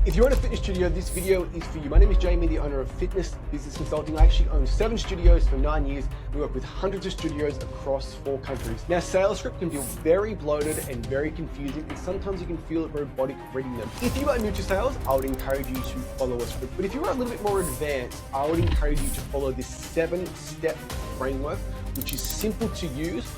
If you're in a fitness studio, this video is for you. My name is Jayme, the owner of Fitness Business Consulting. I actually own 7 studios for 9 years. We work with hundreds of studios across 4 countries. Now, sales script can feel very bloated and very confusing, and sometimes you can feel it robotic reading them. If you are new to sales, I would encourage you to follow a script. But if you are a little bit more advanced, I would encourage you to follow this 7-step framework, which is simple to use,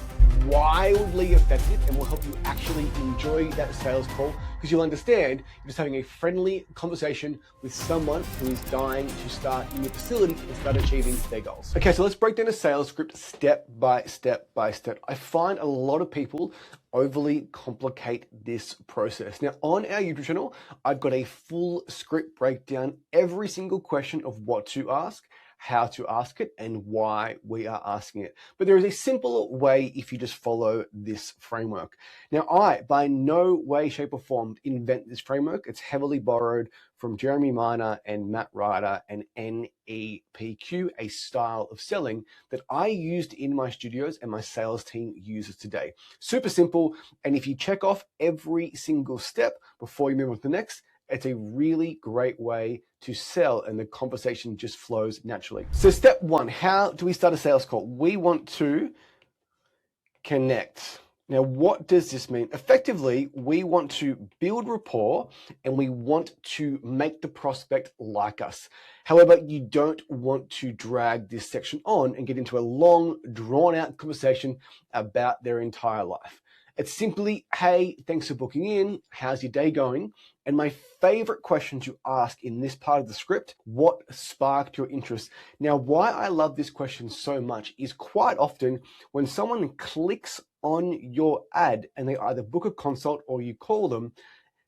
wildly effective, and will help you actually enjoy that sales call, because you'll understand you're just having a friendly conversation with someone who is dying to start in your facility and start achieving their goals. Okay, so let's break down a sales script step by step by step. I find a lot of people overly complicate this process. Now, on our YouTube channel, I've got a full script breakdown, every single question of what to ask, how to ask it, and why we are asking it. But there is a simple way if you just follow this framework. Now, I, by no way, shape, or form, invent this framework. It's heavily borrowed from Jeremy Miner and Matt Ryder and NEPQ, a style of selling that I used in my studios and my sales team uses today. Super simple, and if you check off every single step before you move on to the next, it's a really great way to sell, and the conversation just flows naturally. So step 1, how do we start a sales call? We want to connect. Now, what does this mean? Effectively, we want to build rapport and we want to make the prospect like us. However, you don't want to drag this section on and get into a long, drawn-out conversation about their entire life. It's simply, hey, thanks for booking in. How's your day going? And my favorite question to ask in this part of the script, what sparked your interest? Now, why I love this question so much is quite often when someone clicks on your ad and they either book a consult or you call them,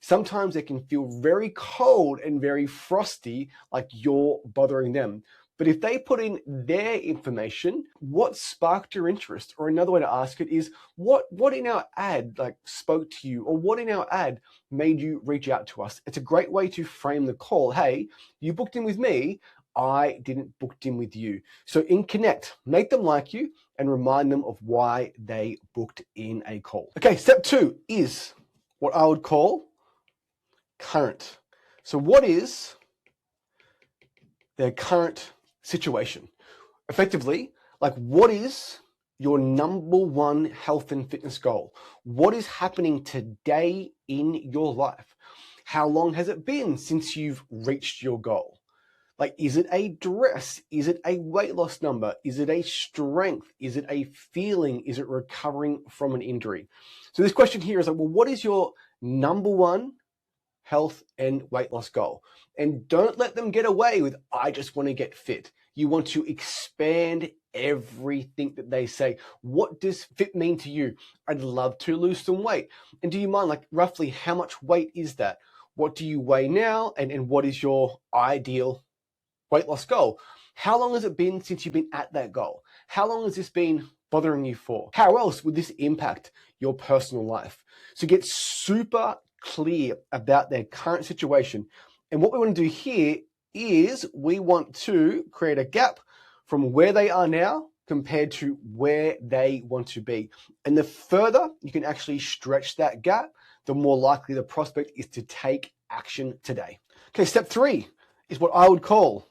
sometimes they can feel very cold and very frosty, like you're bothering them. But if they put in their information, what sparked your interest? Or another way to ask it is, what in our ad spoke to you, or what in our ad made you reach out to us? It's a great way to frame the call. Hey, you booked in with me, I didn't book in with you. So in Connect, make them like you and remind them of why they booked in a call. Okay, step 2 is what I would call current. So what is their current situation? Effectively, what is your number 1 health and fitness goal? What is happening today in your life? How long has it been since you've reached your goal? Is it a dress? Is it a weight loss number? Is it a strength? Is it a feeling? Is it recovering from an injury? So this question here is well, what is your number 1 health and weight loss goal? And don't let them get away with, I just want to get fit. You want to expand everything that they say. What does fit mean to you? I'd love to lose some weight. And do you mind, roughly how much weight is that? What do you weigh now? And what is your ideal weight loss goal? How long has it been since you've been at that goal? How long has this been bothering you for? How else would this impact your personal life? So get super clear about their current situation. And what we want to do here is we want to create a gap from where they are now compared to where they want to be. And the further you can actually stretch that gap, the more likely the prospect is to take action today. Okay, step 3 is what I would call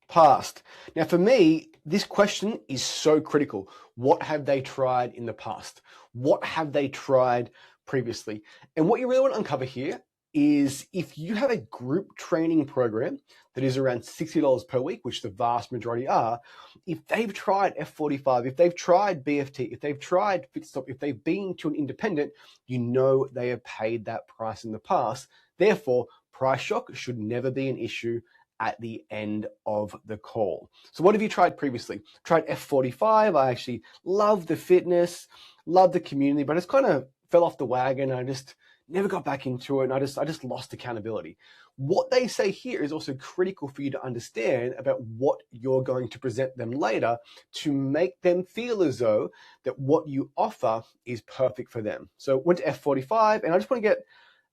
past. Now, for me, this question is so critical. What have they tried in the past? What have they tried previously? And what you really want to uncover here is if you have a group training program that is around $60 per week, which the vast majority are, if they've tried F45, if they've tried BFT, if they've tried FitStop, if they've been to an independent, you know they have paid that price in the past. Therefore, price shock should never be an issue at the end of the call. So what have you tried previously? Tried F45. I actually love the fitness, love the community, but I just kind of fell off the wagon. I just never got back into it, and I just lost accountability. What they say here is also critical for you to understand about what you're going to present them later to make them feel as though that what you offer is perfect for them. So went to F45, and I just want to get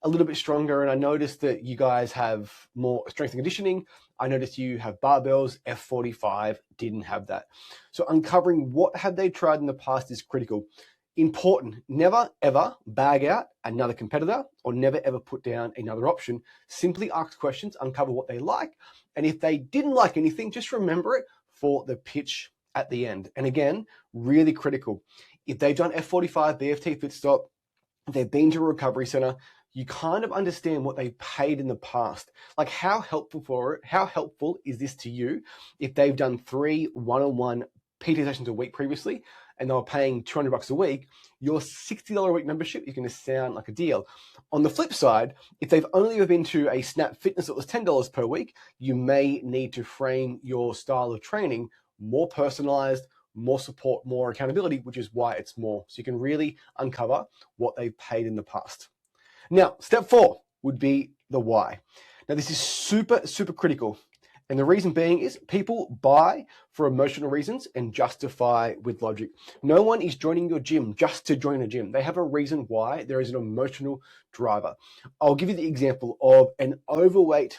a little bit stronger, and I noticed that you guys have more strength and conditioning. I noticed you have barbells. F45 didn't have that. So uncovering what have they tried in the past is critical. Important, never ever bag out another competitor or never ever put down another option. Simply ask questions, uncover what they like. And if they didn't like anything, just remember it for the pitch at the end. And again, really critical. If they've done F45, BFT, Fit Stop, if they've been to a recovery center, you kind of understand what they paid in the past. Like how helpful is this to you if they've done 3 one-on-one PT sessions a week previously and they were paying $200 a week, your $60 a week membership is going to sound like a deal. On the flip side, if they've only ever been to a Snap Fitness that was $10 per week, you may need to frame your style of training more personalized, more support, more accountability, which is why it's more. So you can really uncover what they've paid in the past. Now, step 4 would be the why. Now, this is super, super critical. And the reason being is people buy for emotional reasons and justify with logic. No one is joining your gym just to join a gym. They have a reason why. There is an emotional driver. I'll give you the example of an overweight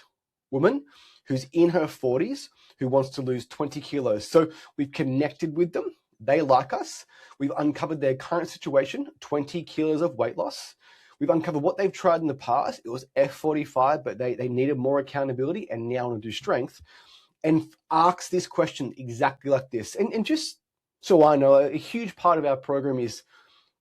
woman who's in her 40s who wants to lose 20 kilos. So we've connected with them. They like us. We've uncovered their current situation, 20 kilos of weight loss. We've uncovered what they've tried in the past. It was F45, but they needed more accountability and now want to do strength. And ask this question exactly like this. And just so I know, a huge part of our program is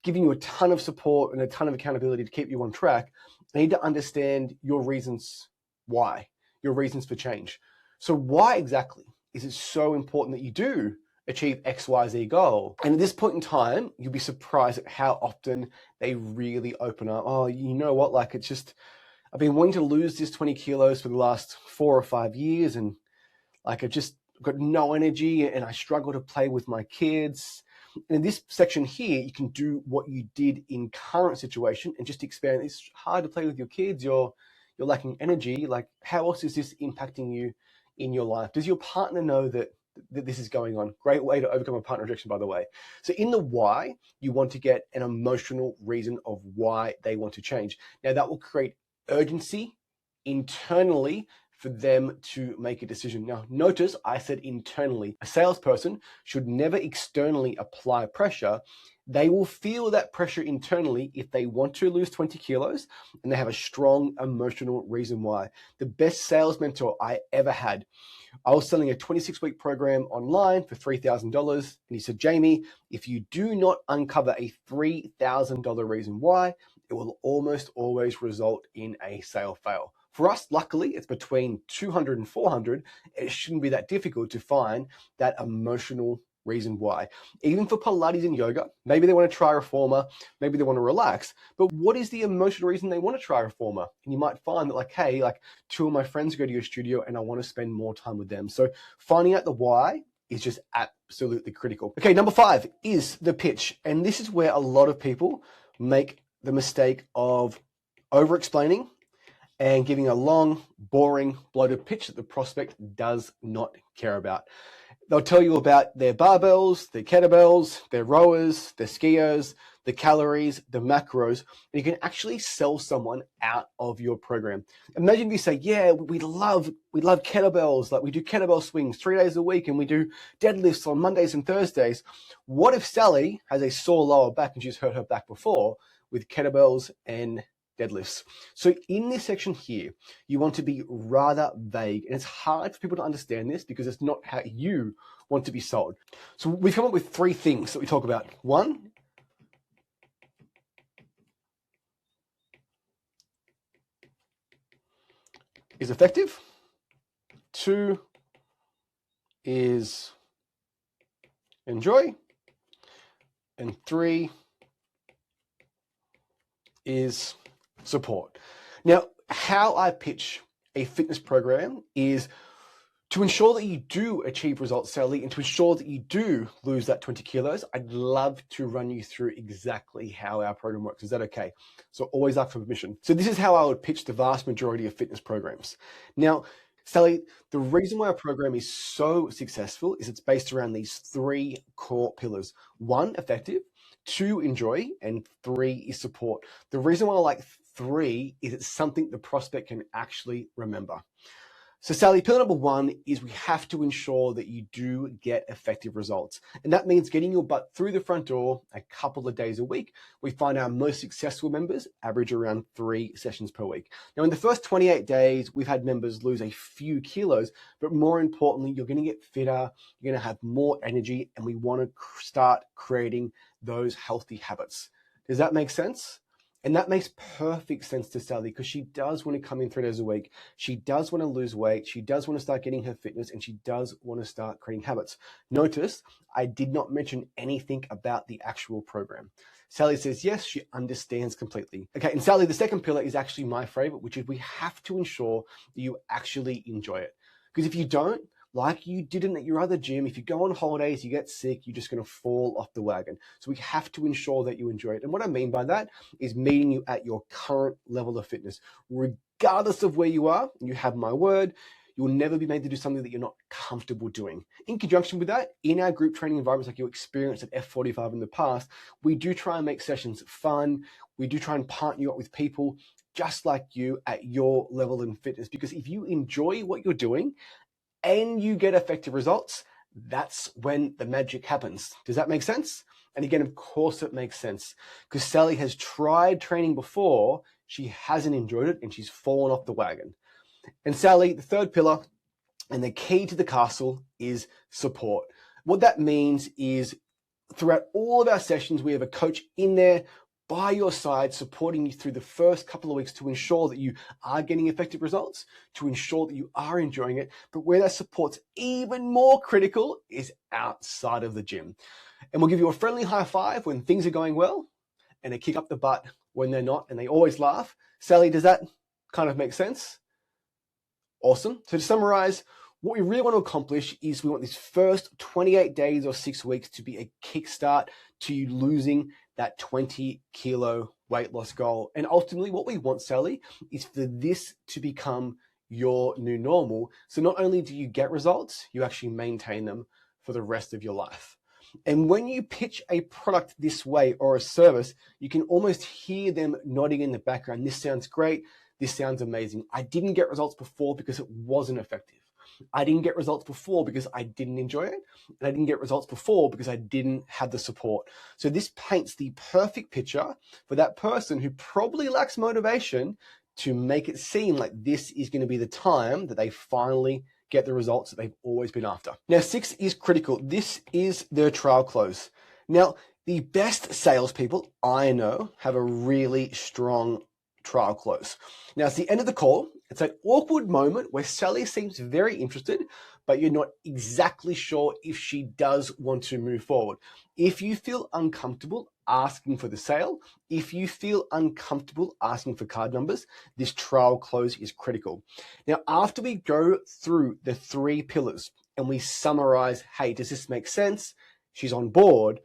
giving you a ton of support and a ton of accountability to keep you on track. I need to understand your reasons why, your reasons for change. So why exactly is it so important that you do achieve XYZ goal? And at this point in time, you'll be surprised at how often they really open up. Oh, you know what? Like it's just, I've been wanting to lose this 20 kilos for the last 4 or 5 years. And like I've just got no energy and I struggle to play with my kids. And in this section here, you can do what you did in current situation and just expand. It's hard to play with your kids. You're lacking energy. Like how else is this impacting you in your life? Does your partner know that this is going on? Great way to overcome a partner rejection, by the way. So in the why, you want to get an emotional reason of why they want to change. Now that will create urgency internally for them to make a decision. Now, notice I said internally. A salesperson should never externally apply pressure. They will feel that pressure internally if they want to lose 20 kilos and they have a strong emotional reason why. The best sales mentor I ever had, I was selling a 26-week program online for $3,000. And he said, Jayme, if you do not uncover a $3,000 reason why, it will almost always result in a sale fail. For us, luckily, it's between 200 and 400. It shouldn't be that difficult to find that emotional reason why. Even for Pilates and yoga, maybe they want to try reformer, maybe they want to relax, but what is the emotional reason they want to try reformer? And you might find that like, hey, like 2 of my friends go to your studio and I want to spend more time with them. So finding out the why is just absolutely critical. Okay, number 5 is the pitch. And this is where a lot of people make the mistake of over-explaining and giving a long, boring, bloated pitch that the prospect does not care about. They'll tell you about their barbells, their kettlebells, their rowers, their skiers, the calories, the macros, and you can actually sell someone out of your program. Imagine if you say, yeah, we love kettlebells, like we do kettlebell swings 3 days a week and we do deadlifts on Mondays and Thursdays. What if Sally has a sore lower back and she's hurt her back before with kettlebells and deadlifts? So in this section here, you want to be rather vague, and it's hard for people to understand this because it's not how you want to be sold. So we've come up with 3 things that we talk about. 1 is effective. 2 is enjoy. And 3 is support. Now, how I pitch a fitness program is to ensure that you do achieve results, Sally, and to ensure that you do lose that 20 kilos. I'd love to run you through exactly how our program works. Is that okay? So always ask for permission. So this is how I would pitch the vast majority of fitness programs. Now, Sally, the reason why our program is so successful is it's based around these 3 core pillars. 1, effective. 2, enjoy, and 3 is support. The reason why I like 3 is it's something the prospect can actually remember. So Sally, pillar number one is we have to ensure that you do get effective results. And that means getting your butt through the front door a couple of days a week. We find our most successful members average around 3 sessions per week. Now, in the first 28 days, we've had members lose a few kilos, but more importantly, you're going to get fitter, you're going to have more energy, and we want to start creating those healthy habits. Does that make sense? And that makes perfect sense to Sally because she does want to come in 3 days a week. She does want to lose weight. She does want to start getting her fitness, and she does want to start creating habits. Notice I did not mention anything about the actual program. Sally says yes, she understands completely. Okay, and Sally, the second pillar is actually my favorite, which is we have to ensure that you actually enjoy it. Because if you don't, like you didn't at your other gym, if you go on holidays, you get sick, you're just going to fall off the wagon. So we have to ensure that you enjoy it. And what I mean by that is meeting you at your current level of fitness. Regardless of where you are, you have my word, you'll never be made to do something that you're not comfortable doing. In conjunction with that, in our group training environments like you experienced at F45 in the past, we do try and make sessions fun. We do try and partner you up with people just like you at your level in fitness. Because if you enjoy what you're doing, and you get effective results, that's when the magic happens. Does that make sense? And again, of course it makes sense because Sally has tried training before, she hasn't enjoyed it, and she's fallen off the wagon. And Sally, the third pillar and the key to the castle is support. What that means is throughout all of our sessions, we have a coach in there by your side, supporting you through the first couple of weeks to ensure that you are getting effective results, to ensure that you are enjoying it. But where that support's even more critical is outside of the gym. And we'll give you a friendly high five when things are going well and a kick up the butt when they're not, and they always laugh. Sally, does that kind of make sense? Awesome. So to summarize, what we really want to accomplish is we want these first 28 days or 6 weeks to be a kickstart to you losing that 20 kilo weight loss goal. And ultimately what we want, Sally, is for this to become your new normal. So not only do you get results, you actually maintain them for the rest of your life. And when you pitch a product this way or a service, you can almost hear them nodding in the background. This sounds great. This sounds amazing. I didn't get results before because it wasn't effective. I didn't get results before because I didn't enjoy it. And I didn't get results before because I didn't have the support. So this paints the perfect picture for that person who probably lacks motivation to make it seem like this is going to be the time that they finally get the results that they've always been after. Now, 6 is critical. This is their trial close. Now, the best salespeople I know have a really strong trial close. Now, it's the end of the call. It's an awkward moment where Sally seems very interested, but you're not exactly sure if she does want to move forward. If you feel uncomfortable asking for the sale, if you feel uncomfortable asking for card numbers, this trial close is critical. Now, after we go through the 3 pillars and we summarize, hey, does this make sense? She's on board.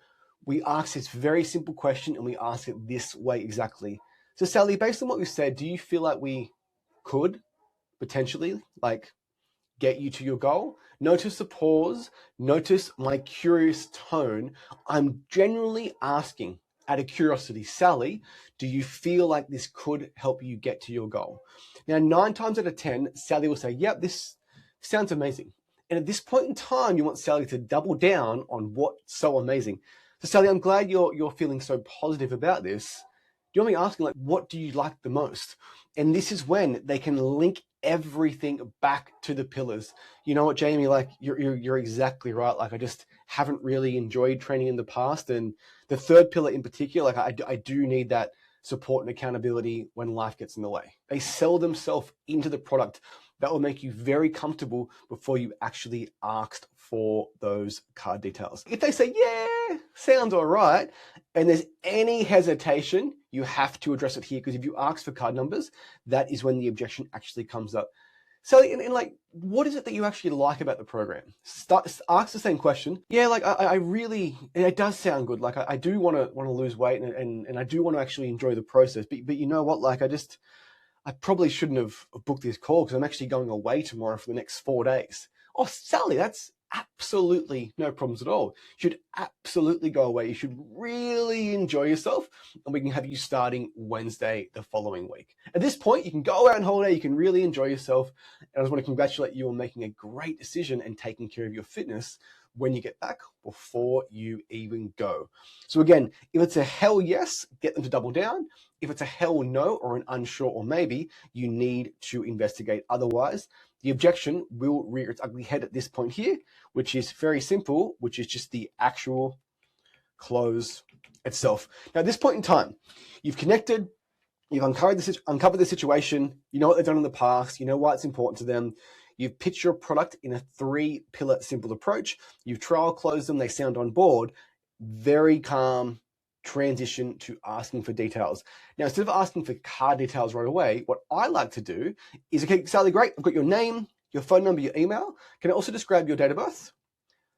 We ask this very simple question and we ask it this way exactly. So Sally, based on what we said, do you feel like we could potentially get you to your goal? Notice the pause, notice my curious tone. I'm genuinely asking out of curiosity, Sally, do you feel like this could help you get to your goal? Now, 9 times out of 10, Sally will say, yep, this sounds amazing. And at this point in time, you want Sally to double down on what's so amazing. So Sally, I'm glad you're feeling so positive about this. Do you want me asking, what do you like the most? And this is when they can link everything back to the pillars. You know what, Jayme, you're exactly right. I just haven't really enjoyed training in the past. And the third pillar in particular, I do need that support and accountability when life gets in the way. They sell themselves into the product. That will make you very comfortable before you actually asked for those card details. If they say, yeah, sounds all right, and there's any hesitation, you have to address it here, because if you ask for card numbers, that is when the objection actually comes up. So, what is it that you actually like about the program? Ask the same question. Yeah, I really, it does sound good. I do want to lose weight, and I do want to actually enjoy the process. But you know what? I probably shouldn't have booked this call because I'm actually going away tomorrow for the next 4 days. Oh, Sally, that's absolutely no problems at all. You should absolutely go away. You should really enjoy yourself, and we can have you starting Wednesday the following week. At this point, you can go out on holiday, you can really enjoy yourself, and I just want to congratulate you on making a great decision and taking care of your fitness when you get back before you even go. So again, if it's a hell yes, get them to double down. If it's a hell no or an unsure or maybe, you need to investigate. Otherwise, the objection will rear its ugly head at this point here, which is very simple, which is just the actual close itself. Now, at this point in time, you've connected, you've uncovered the situation, you know what they've done in the past, you know why it's important to them. You've pitched your product in a 3-pillar simple approach. You've trial closed them, they sound on board. Very calm transition to asking for details. Now, instead of asking for card details right away, what I like to do is, okay, Sally, great, I've got your name, your phone number, your email. Can I also just grab your date of birth?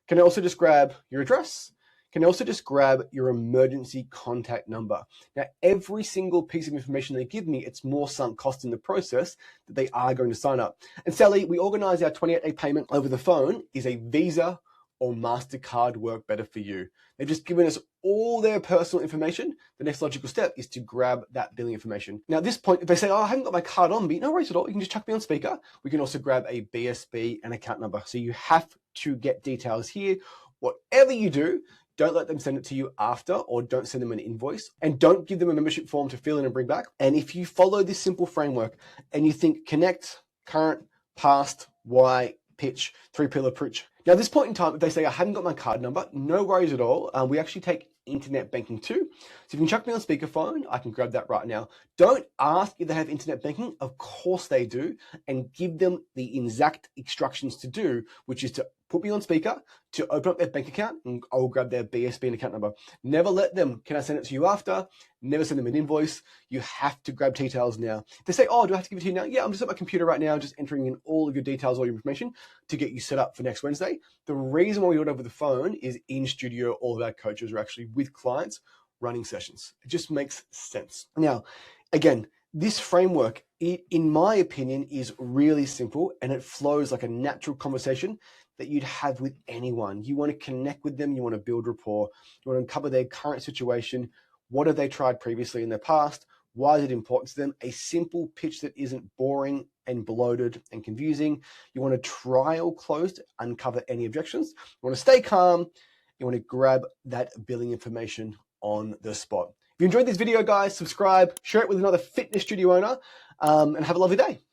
Can I also just grab your address? Can I also just grab your emergency contact number? Now, every single piece of information they give me, it's more sunk cost in the process that they are going to sign up. And Sally, we organize our 28-day payment over the phone. Is a Visa or MasterCard work better for you? They've just given us all their personal information. The next logical step is to grab that billing information. Now, at this point, if they say, oh, I haven't got my card on me, no worries at all. You can just chuck me on speaker. We can also grab a BSB and account number. So you have to get details here. Whatever you do, don't let them send it to you after, or don't send them an invoice, and don't give them a membership form to fill in and bring back. And if you follow this simple framework and you think connect, current, past, why, pitch, 3-pillar approach. Now, at this point in time, if they say, I haven't got my card number, no worries at all. We actually take internet banking too. So if you can chuck me on speakerphone, I can grab that right now. Don't ask if they have internet banking. Of course they do. And give them the exact instructions to do, which is to put me on speaker, to open up their bank account, and I'll grab their BSB and account number. Never let them, can I send it to you after? Never send them an invoice. You have to grab details now. If they say, oh, do I have to give it to you now? Yeah, I'm just at my computer right now, just entering in all of your details, all your information to get you set up for next Wednesday. The reason why we do it over the phone is in studio, all of our coaches are actually with clients running sessions. It just makes sense. Now, again, this framework, in my opinion, is really simple, and it flows like a natural conversation that you'd have with anyone. You want to connect with them, you want to build rapport, you want to uncover their current situation. What have they tried previously in their past? Why is it important to them? A simple pitch that isn't boring and bloated and confusing. You want to trial close to uncover any objections. You want to stay calm. You want to grab that billing information on the spot. If you enjoyed this video, guys, subscribe, share it with another fitness studio owner, and have a lovely day.